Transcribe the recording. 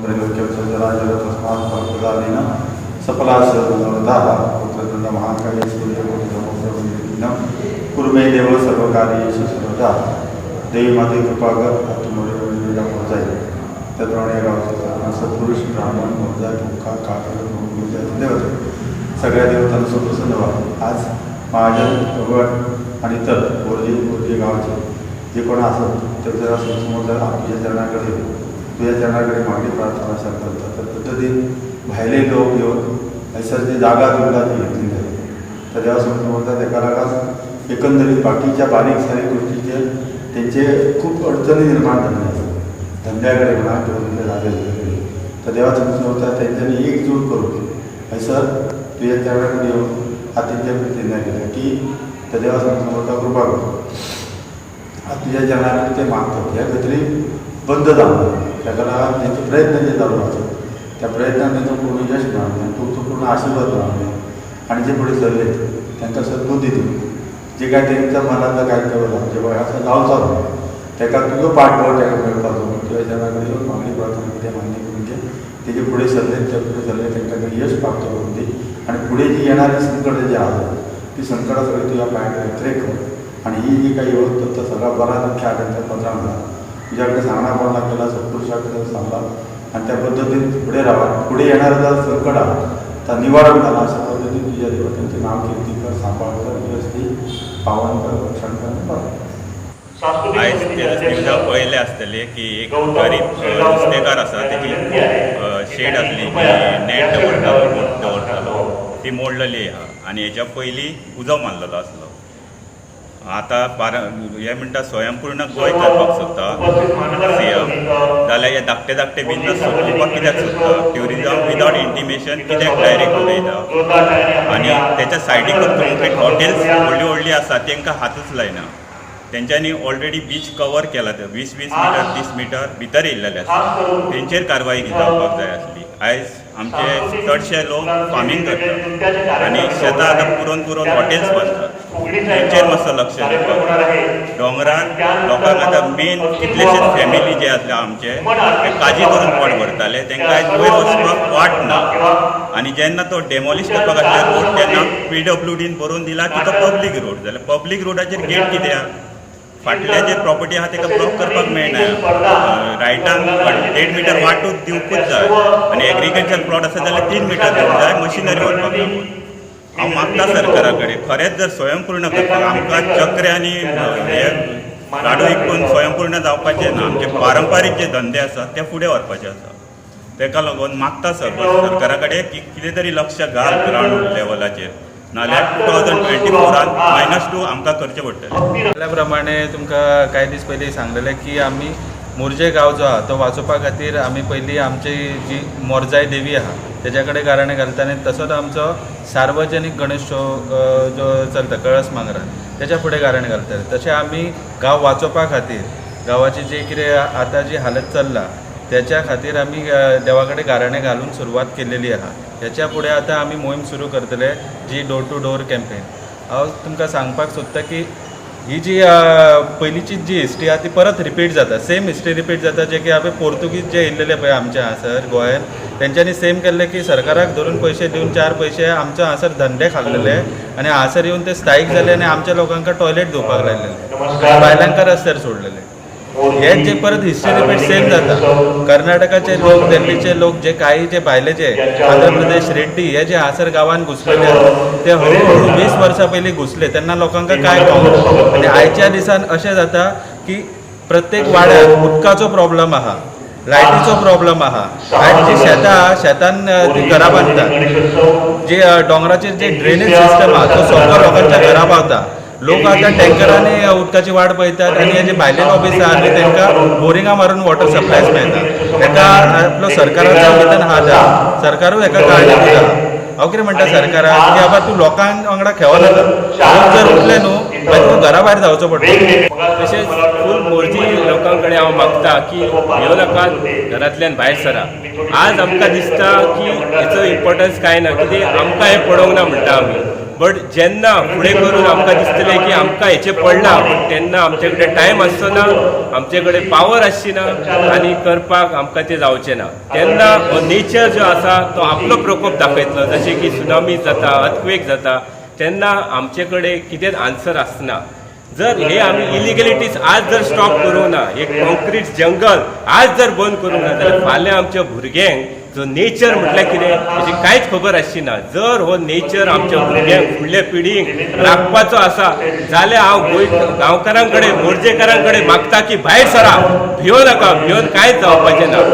त्रैलोक्यराजरत्नस्मात्फलप्रदानेन सफलासर्वदा पुत्रदण्ड महाकाय सूर्यकोटिसमप्रभं कुर्मे देव सर्वकार्येषु सर्वदा देवी माते कृपा कर आत्मोरेला जाईल. त्याप्रमाणे गावचे सत्पुरुष ब्राह्मण मोजा मुखा काकड मोजा देवता सगळ्या देवतांना सुप्रसन्न व्हा. आज महाजन भगवान आणि इतर बोरजे गावचे जे कोण असत ते जरा समोर जर आपल्या चरणाकडे तुझ्या चरणाकडे मागणी प्रार्थना करतात तर पद्धतीने भायले लोक येऊन जी जागा तुला ती घेतली जाते. तर देवासमोर बोलतात एका रागास एकंदरीत बाकीच्या बारीक सारीक गोष्टीचे त्यांचे खूप अडचणी निर्माण झाल्या असतात. धंद्याकडे म्हणा किंवा तुमच्या जागेकडे तर देवासमोर बोलतात त्यांच्यानी एकजूट करून सर तुझ्या चरणाकडे येऊन हा त्यांच्याकडे निर्णय केला की त्या देवासमोर बोलता कृपा करतो तुझ्या चरणाकडे ते मागतात. या काहीतरी बंद जाणं त्याला त्यांचे प्रयत्न जे चालू असतात त्या प्रयत्नात त्यांचं पूर्ण यश मिळालं नाही तो पूर्ण आशीर्वाद मिळाला आणि जे पुढे चालले त्यांना सद्बुद्धी देऊन जे काय त्यांच्या मनातलं काय कळलं जेव्हा असं गाव चालू त्याला तुझं पाठबळ त्याला मिळतात किंवा जनाकडे येऊन मागणी प्रार्थना ते मान्य करून घे ते जे पुढे चालले त्या पुढे चालले त्यांच्याकडे यश प्राप्त करून दे आणि पुढे जी येणारी संकट जे आहेत ती संकटं सगळी तुझ्या पायाकडे व्यतिरेक कर आणि ही जी काही होतं तर सगळा बराच मुख्य त्यांच्या पत्रांना तुझ्याकडे सांगणा कोणाला केला सत्पुरुषाकडे सांगला आणि त्या पद्धतीने पुढे राहा. पुढे येणारा जर संकट आला तर निवारण झाला अशा पद्धतीने तुझ्या देवतांचे नाव कीर्ती कर सांभाळ कर व्यवस्थी पावन कर रक्षण कर. आयज दिवसा पळयले आसतले की एक गरीब नुस्तेकार आसा तेजी शेड आसली नेट दवरतालो ती मोडलेली आहा आनी हेच्या पयलीं उजो मारलेलो आसलो. आतां हे म्हणटा स्वयंपूर्ण गोंय करपाक सोदता सीएम जाल्यार हे धाकटे बिझनस सोडपाक कित्याक सोदता. ट्युरिजम विदाउट इंटिमेशन कित्याक डायरेक्ट उडयता आनी तेच्या सायडीक कंक्रीट हॉटेल्स व्हडली आसा तांकां हातूच लायना. तेंच्यांनी ऑलरेडी बीच कवर केला 20 मीटर 30 मीटर भितर येयल्लेले आसा तेंचेर कारवाई जावपाक जाय आसली. आयज आमचे चडशे लोक फार्मींग करतात आनी शेतां आतां पुरोन हॉटेल्स बांदतात तेंचेर मातसो लक्ष दिवपाक. दोंगरान लोकांक आतां मेन कितलेशेच फॅमिली जे आसले आमचे ते काजी करून पोट भरताले तांकां आयज वयर वचपाक वाट ना आनी जेन्ना तो डेमॉलिश करपाक आसले रोड तेन्ना PWDन बरोवन दिला की तो पब्लीक रोड जाल्यार पब्लीक रोडाचेर गेट कित्याक फाटल्या जे प्रॉपर्टी आहा ताका ब्लॉक करपाक मेळना. रायटान 1.5 मीटर वाटूच दिवपूच जाय आनी एग्रीकल्चर प्लॉट आसा जाल्यार 3 मीटर दिवंक जाय मशिनरी व्हरपाक लागून. हांव मागता सरकारा कडेन खरेंच जर स्वयंपूर्ण करता आमकां चक्र आनी हे गाडो विकून स्वयंपूर्ण जावपाचें ना. आमचे पारंपारीक जे धंदे आसात ते फुडें व्हरपाचे आसा. ताका लागून मागता सरकारा कडेन की कितें तरी लक्ष घाल ग्रावंड लेवलाचेर नाल्यार 2024 -2 आमकां करचें पडटलें. त्या प्रमाणे तुमकां कांय दीस पयलीं सांगलेलें की आमी मोरजे गांव जो आहा तो वाचोवपा खातीर आमी पयलीं आमची जी मोरजाय देवी आहा तेज्या कडेन गाराणें घालता आनी तसोच आमचो सार्वजनीक गणेशोत्सव जो चलता कळस मांगरान तेच्या फुडें गाराणें घालता. तशें आमी गांव वाचोवपा खातीर गांवाची जी कितें आतां जी हालत चल्ला त्याच्या खातीर आमी देवा कडेन गाराणें घालून सुरवात केल्लेली आहा. हेच्या फुडें आतां आमी मोहीम सुरू करतले जी डोर टू डोर कॅम्पेन. हांव तुमकां सांगपाक सोदता की ही जी पयलींची जी हिस्ट्री आहा ती परत रिपीट जाता. सेम हिस्ट्री रिपीट जाता जे की हांवें पोर्तुगीज जे येयल्लेले पळय आमच्या हांगासर गोंयांत तेंच्यांनी सेम केल्लें की सरकाराक धरून पयशे दिवन 4 पयशे आमच्या हांगासर धंदे खाल्लेले आनी हांगासर येवन ते स्थायीक जाले आनी आमच्या लोकांक टॉयलेट दिवपाक लायलेले बायलांक रस्त्यार सोडलेले. हे जे परत हिस्ट्री रिपीट सेम जाता. कर्नाटकाचे लोक दिल्लीचे लोक जे काही जे भायले जे आंध्र प्रदेश रेड्डी हे जे हांगासर गांवांत घुसलेले ते हळू 20 वर्सां पयलीं घुसले तेन्ना लोकांक काय कळना आनी आयच्या दिसान अशें जाता की प्रत्येक वाड्यार उदकाचो प्रॉब्लम आहा लायटीचो प्रॉब्लम आहा. आयज जी शेतां आहा शेतान ती घरां बांदतात जे दोंगराचेर जे ड्रेनेज सिस्टम आहा तो सगळो लोकांच्या घरा पावता. लोक आता टँकरांनी उदकाची वाट पळयतात आनी हे जे भायले ऑफिस आहा न्ही तांकां बोरिंगां मारून वॉटर सप्लायज मेळटा. ताका आपलो सरकाराचो भितर हात आहा सरकारूय हाका काळजी दिता. हांव कितें म्हणटा सरकाराक की बाबा तूं लोकांक वांगडा खेळनाका लोक जर उठले न्हू मागीर तुका घरा भायर जावचो पडटा. तशेंच फूल मोरजी लोकां कडेन हांव मागता की ह्यो लोकांक घरांतल्यान भायर सरा. आज आमकां दिसता की हेचो इम्पॉर्टन्स कांय ना कितें आमकां हें पडोवंक ना म्हणटा आमी बट जेन्ना फुडें करून आमकां दिसतलें की आमकां हेचें पडना, पण तेन्ना आमचे कडेन टायम आसचो ना, आमचे कडेन पावर आसची ना आनी करपाक आमकां तें जावचें ना. तेन्ना हो नेचर जो आसा तो आपलो प्रकोप दाखयतलो, जशें की सुनामी जाता, अर्थक्वेक जाता, तेन्ना आमचे कडेन कितेंच आन्सर आसना. जर हे आमी इलिगलिटीज आज जर स्टॉप करूं ना, एक कॉन्क्रीट जंगल आज जर बंद करूंक ना, जाल्यार फाल्यां आमच्या भुरग्यांक जो नेचर म्हटल्यार कितें हेची कांयच खबर आसची ना. जर हो नेचर आमच्या भुरग्यांक फुडल्या पिढीक राखपाचो आसा जाल्यार हांव गांवकारां कडेन, मोरजेकारां कडेन मागता की भायर सरा, भियो नाका, भियोन कांयच जावपाचें ना.